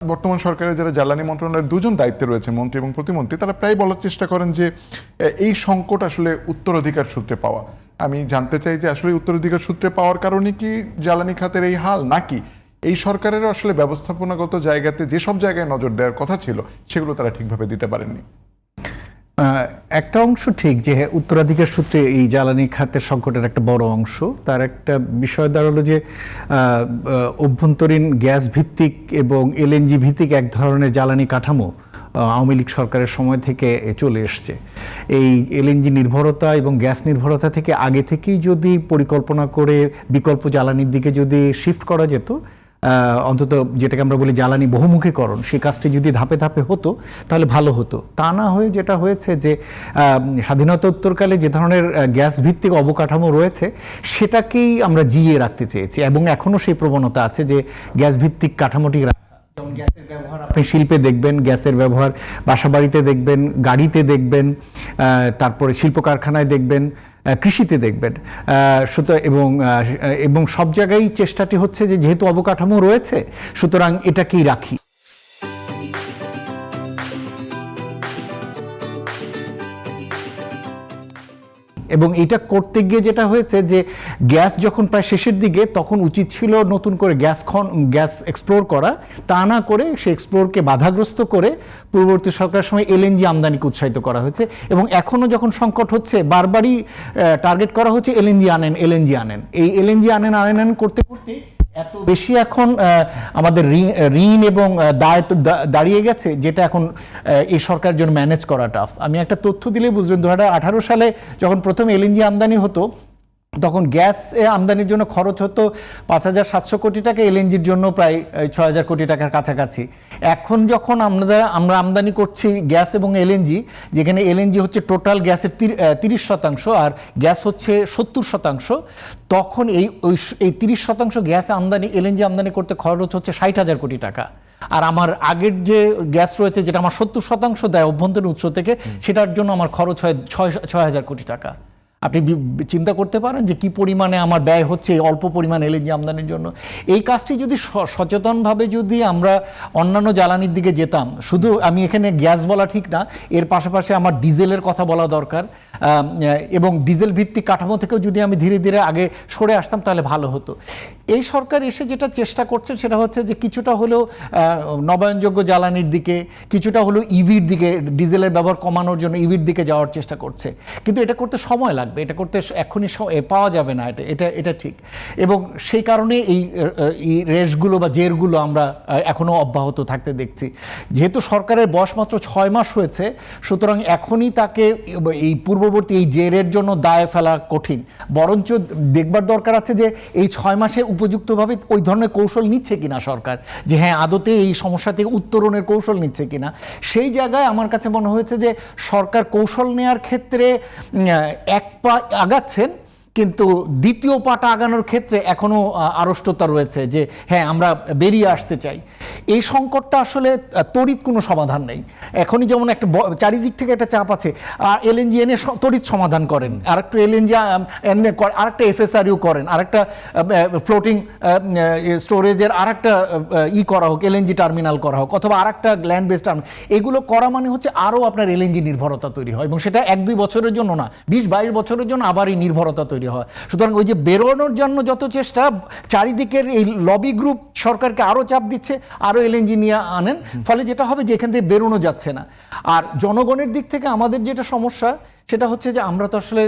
বর্তমান সরকারের যারা জ্বালানি মন্ত্রণালয়ের দুজন দায়িত্বে রয়েছে, মন্ত্রী এবং প্রতিমন্ত্রী, তারা প্রায় বলার চেষ্টা করেন যে এই সংকট আসলে উত্তরাধিকার সূত্রে পাওয়া। আমি জানতে চাই যে আসলে উত্তরাধিকার সূত্রে পাওয়ার কারণে কি জ্বালানি খাতের এই হাল, নাকি এই সরকারের আসলে ব্যবস্থাপনাগত জায়গাতে যেসব জায়গায় নজর দেওয়ার কথা ছিল সেগুলো তারা ঠিকভাবে দিতে পারেননি? একটা অংশ ঠিক যে উত্তরাধিকার সূত্রে এই জ্বালানি খাতের সংকটের একটা বড় অংশ। তার একটা বিষয় দাঁড়ালো যে অভ্যন্তরীণ গ্যাস ভিত্তিক এবং এলএনজি ভিত্তিক এক ধরনের জ্বালানি কাঠামো আওয়ামী লীগ সরকারের সময় থেকে চলে এসছে। এই এলএনজি নির্ভরতা এবং গ্যাস নির্ভরতা থেকে আগে থেকেই যদি পরিকল্পনা করে বিকল্প জ্বালানির দিকে যদি শিফট করা যেত, অন্তত যেটাকে আমরা বলি জ্বালানি বহুমুখীকরণ, সেই কাজটি যদি ধাপে ধাপে হতো তাহলে ভালো হতো। তা না হয়ে যেটা হয়েছে যে স্বাধীনতা উত্তরকালে যে ধরনের গ্যাস ভিত্তিক অবকাঠামো রয়েছে সেটাকেই আমরা জিইয়ে রাখতে চেয়েছি, এবং এখনও সেই প্রবণতা আছে যে গ্যাস ভিত্তিক কাঠামোটি যেমন গ্যাসের ব্যবহার আপনি শিল্পে দেখবেন, গ্যাসের ব্যবহার বাসাবাড়িতে দেখবেন, গাড়িতে দেখবেন, তারপরে শিল্প কারখানায় দেখবেন, কৃষিতে দেখবেন। এবং সব জায়গায় চেষ্টাটি হচ্ছে যে যেহেতু অবকাঠামো রয়েছে সুতরাং এটাকেই রাখি। এবং এটা করতে গিয়ে যেটা হয়েছে যে গ্যাস যখন প্রায় শেষের দিকে, তখন উচিত ছিল নতুন করে গ্যাস এক্সপ্লোর করা। তা না করে সে এক্সপ্লোরকে বাধাগ্রস্ত করে পূর্ববর্তী সরকারের সময় এলএনজি আমদানিকে উৎসাহিত করা হয়েছে। এবং এখনও যখন সংকট হচ্ছে বারবারই টার্গেট করা হচ্ছে এলএনজি আনেন, এলএনজি আনেন। এই এলএনজি আনেন করতে করতে এত বেশি এখন আমাদের ঋণ এবং দায় দাঁড়িয়ে গেছে, যেটা এখন এই সরকারের জন্য ম্যানেজ করা টাফ। আমি একটা তথ্য দিলে বুঝবেন, 2018 সালে যখন প্রথম এলএনজি আমদানি হতো তখন গ্যাস আমদানির জন্য খরচ হতো 5,700 কোটি টাকা, এলএনজির জন্য প্রায় 6,000 কোটি টাকার কাছাকাছি। এখন যখন আমরা আমদানি করছি গ্যাস এবং এলএনজি, যেখানে এলএনজি হচ্ছে টোটাল গ্যাসের 30% আর গ্যাস হচ্ছে 70%, তখন এই 30% গ্যাস আমদানি, এলএনজি আমদানি করতে খরচ হচ্ছে 60,000 কোটি টাকা। আর আমার আগের যে গ্যাস রয়েছে যেটা আমার 70% দেয় অভ্যন্তরীণ উৎস থেকে, সেটার জন্য আমার খরচ হয় 6,000 কোটি টাকা। আপনি চিন্তা করতে পারেন যে কি পরিমাণে আমার ব্যয় হচ্ছে এই অল্প পরিমাণ এলএনজি আমদানির জন্য। এই কাজটি যদি সচেতনভাবে যদি আমরা অন্যান্য জ্বালানির দিকে যেতাম, শুধু আমি এখানে গ্যাস বলা ঠিক না, এর পাশাপাশি আমার ডিজেলের কথা বলা দরকার, এবং ডিজেল ভিত্তিক কাঠামো থেকেও যদি আমি ধীরে ধীরে আগে সরে আসতাম তাহলে ভালো হতো। এই সরকার এসে যেটা চেষ্টা করছে সেটা হচ্ছে যে কিছুটা হলেও নবায়নযোগ্য জ্বালানির দিকে, কিছুটা হলেও ইভির দিকে, ডিজেলের ব্যবহার কমানোর জন্য ইভির দিকে যাওয়ার চেষ্টা করছে। কিন্তু এটা করতে সময় লাগবে, এটা করতে এখনই পাওয়া যাবে না, এটা ঠিক। এবং সেই কারণে এই রেসগুলো বা জেরগুলো আমরা এখনও অব্যাহত থাকতে দেখছি। যেহেতু সরকারের বয়স মাত্র 6 মাস হয়েছে, সুতরাং এখনই তাকে এই পূর্ববর্তী এই জেরের জন্য দায় ফেলা কঠিন। বরঞ্চ দেখবার দরকার আছে যে এই 6 মাসে উপযুক্তভাবে ওই ধরনের কৌশল নিচ্ছে কিনা সরকার, যে হ্যাঁ আদতে এই সমস্যা থেকে উত্তরণের কৌশল নিচ্ছে কিনা। সেই জায়গায় আমার কাছে মনে হয়েছে যে সরকার কৌশল নেওয়ার ক্ষেত্রে এক পা আগাচ্ছেন, কিন্তু দ্বিতীয় পাটা আগানোর ক্ষেত্রে এখনও আড়ষ্টতা রয়েছে যে হ্যাঁ আমরা বেরিয়ে আসতে চাই। এই সংকটটা আসলে তড়িৎ কোনো সমাধান নেই। এখনই যেমন একটা চারিদিক থেকে একটা চাপ আছে, আর এলএনজি এনে তড়িৎ সমাধান করেন, আরেকটা এলএনজি এনে আরেকটা এফএসআরইউ করেন, আরেকটা ফ্লোটিং স্টোরেজের আরেকটা করা হোক, এলএনজি টার্মিনাল করা হোক, অথবা আরেকটা ল্যান্ড বেসড টার্মিনাল। এগুলো করা মানে হচ্ছে আরও আপনার এলএনজি নির্ভরতা তৈরি হয়, এবং সেটা 1-2 বছরের জন্য না, 20-22 বছরের জন্য আবার এই নির্ভরতা তৈরি হয়। সুতরাং ওই যে বেরোনোর জন্য যত চেষ্টা, চারিদিকের এই লবি গ্রুপ সরকারকে আরও চাপ দিচ্ছে, আরও এলএনজি নিয়ে আনেন, ফলে যেটা হবে যে এখান থেকে বেরোনো যাচ্ছে না। আর জনগণের দিক থেকে আমাদের যেটা সমস্যা সেটা হচ্ছে যে আমরা তো আসলে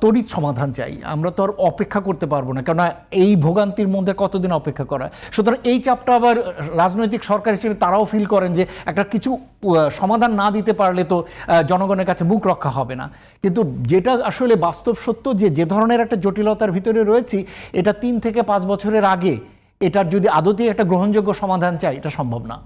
তড়িৎ সমাধান চাই, আমরা তো আর অপেক্ষা করতে পারবো না, কেননা এই ভোগান্তির মধ্যে কতদিন অপেক্ষা করা। সুতরাং এই চাপটা আবার রাজনৈতিক সরকার হিসেবে তারাও ফিল করেন যে একটা কিছু সমাধান না দিতে পারলে তো জনগণের কাছে মুখ রক্ষা হবে না। কিন্তু যেটা আসলে বাস্তব সত্য যে ধরনের একটা জটিলতার ভিতরে রয়েছি, এটা 3 থেকে 5 বছরের আগে এটার যদি আদতেই একটা গ্রহণযোগ্য সমাধান চাই, এটা সম্ভব না।